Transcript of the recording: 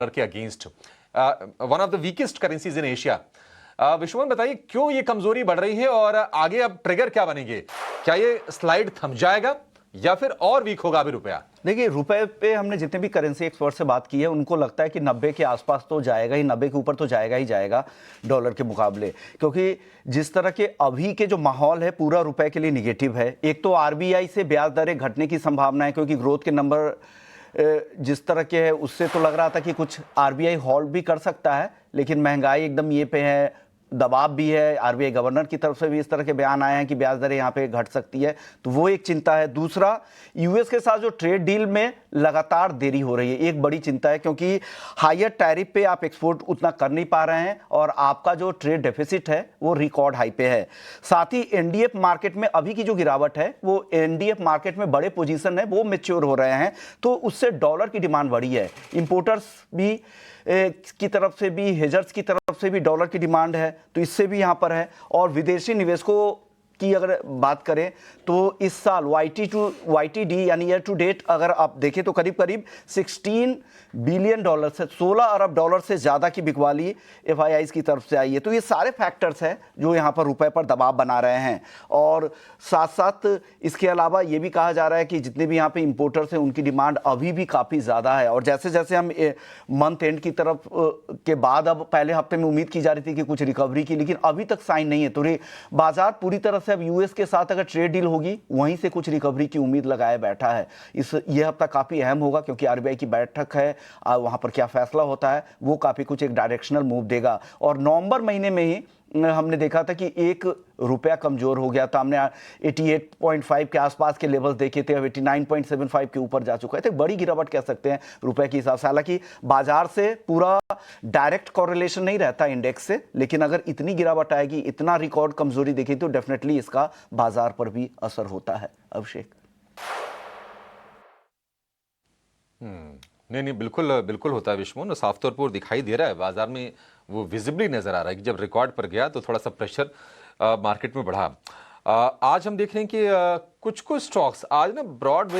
के against, one of the weakest currencies in Asia. Vishwamohan बताइए क्यों ये कमजोरी बढ़ रही है और आगे अब ट्रिगर क्या बनेंगे? क्या ये स्लाइड थम जाएगा या फिर और वीक होगा अभी रुपया? देखिए, रुपए पे हमने जितने भी करेंसी एक्सपर्ट से बात की है उनको लगता है कि 90 के आसपास तो जाएगा ही, 90 के ऊपर तो जाएगा ही जाएगा डॉलर के मुकाबले, क्योंकि जिस तरह के अभी के जो माहौल है पूरा रुपए के लिए निगेटिव है। एक तो आरबीआई से ब्याज दरें घटने की संभावना है, क्योंकि ग्रोथ के नंबर जिस तरह के है उससे तो लग रहा था कि कुछ आरबीआई होल्ड भी कर सकता है, लेकिन महंगाई एकदम ये पे है, दबाव भी है। आरबीआई गवर्नर की तरफ से भी इस तरह के बयान आए हैं कि ब्याज दरें यहाँ पे घट सकती है, तो वो एक चिंता है। दूसरा, यूएस के साथ जो ट्रेड डील में लगातार देरी हो रही है, एक बड़ी चिंता है, क्योंकि हायर टैरिफ पे आप एक्सपोर्ट उतना कर नहीं पा रहे हैं और आपका जो ट्रेड डेफिसिट है वो रिकॉर्ड हाई पे है। साथ ही एनडीएफ मार्केट में अभी की जो गिरावट है, वो एनडीएफ मार्केट में बड़े पोजीशन है वो मैच्योर हो रहे हैं, तो उससे डॉलर की डिमांड बढ़ी है। इंपोर्टर्स भी की तरफ से भी, हेजर्स की तरफ से भी डॉलर की डिमांड है, तो इससे भी यहाँ पर है। और विदेशी निवेशकों की अगर बात करें तो इस साल YTD यानी ईयर टू डेट अगर आप देखें तो करीब करीब 16 बिलियन डॉलर से 16 अरब डॉलर से ज़्यादा की बिकवाली FIIs की तरफ से आई है। तो ये सारे फैक्टर्स हैं जो यहाँ पर रुपए पर दबाव बना रहे हैं। और साथ साथ इसके अलावा ये भी कहा जा रहा है कि जितने भी यहाँ पे इंपोर्टर्स हैं उनकी डिमांड अभी भी काफ़ी ज़्यादा है, और जैसे जैसे हम मंथ एंड की तरफ के बाद, अब पहले हफ्ते में उम्मीद की जा रही थी कि कुछ रिकवरी की, लेकिन अभी तक साइन नहीं है। तो बाजार पूरी तरह से अब यूएस के साथ अगर ट्रेड डील होगी वहीं से कुछ रिकवरी की उम्मीद लगाए बैठा है। यह हफ्ता काफ़ी अहम होगा, क्योंकि आरबीआई की बैठक है, वहां पर क्या फैसला होता है वो काफ़ी कुछ एक डायरेक्शनल मूव देगा। और नवंबर महीने में ही हमने देखा था कि एक रुपया कमजोर हो गया था, हमने 88.5 के आसपास के लेवल्स देखे थे, अब 89.75 के ऊपर जा चुका है। तो बड़ी गिरावट कह सकते हैं रुपए के हिसाब से। हालांकि बाजार से पूरा डायरेक्ट कॉरेलेशन नहीं रहता इंडेक्स से, लेकिन अगर इतनी गिरावट आएगी, इतना रिकॉर्ड कमजोरी देखी, तो डेफिनेटली इसका बाजार पर भी असर होता है। अभिषेक। नहीं, बिल्कुल बिल्कुल होता है विश्वमोहन, साफ तौर पर दिखाई दे रहा है बाजार में, वो विजिबली नजर आ रहा है कि जब रिकॉर्ड पर गया तो थोड़ा सा प्रेशर मार्केट में बढ़ा। आज हम देख रहे हैं कि कुछ स्टॉक्स आज ना ब्रॉड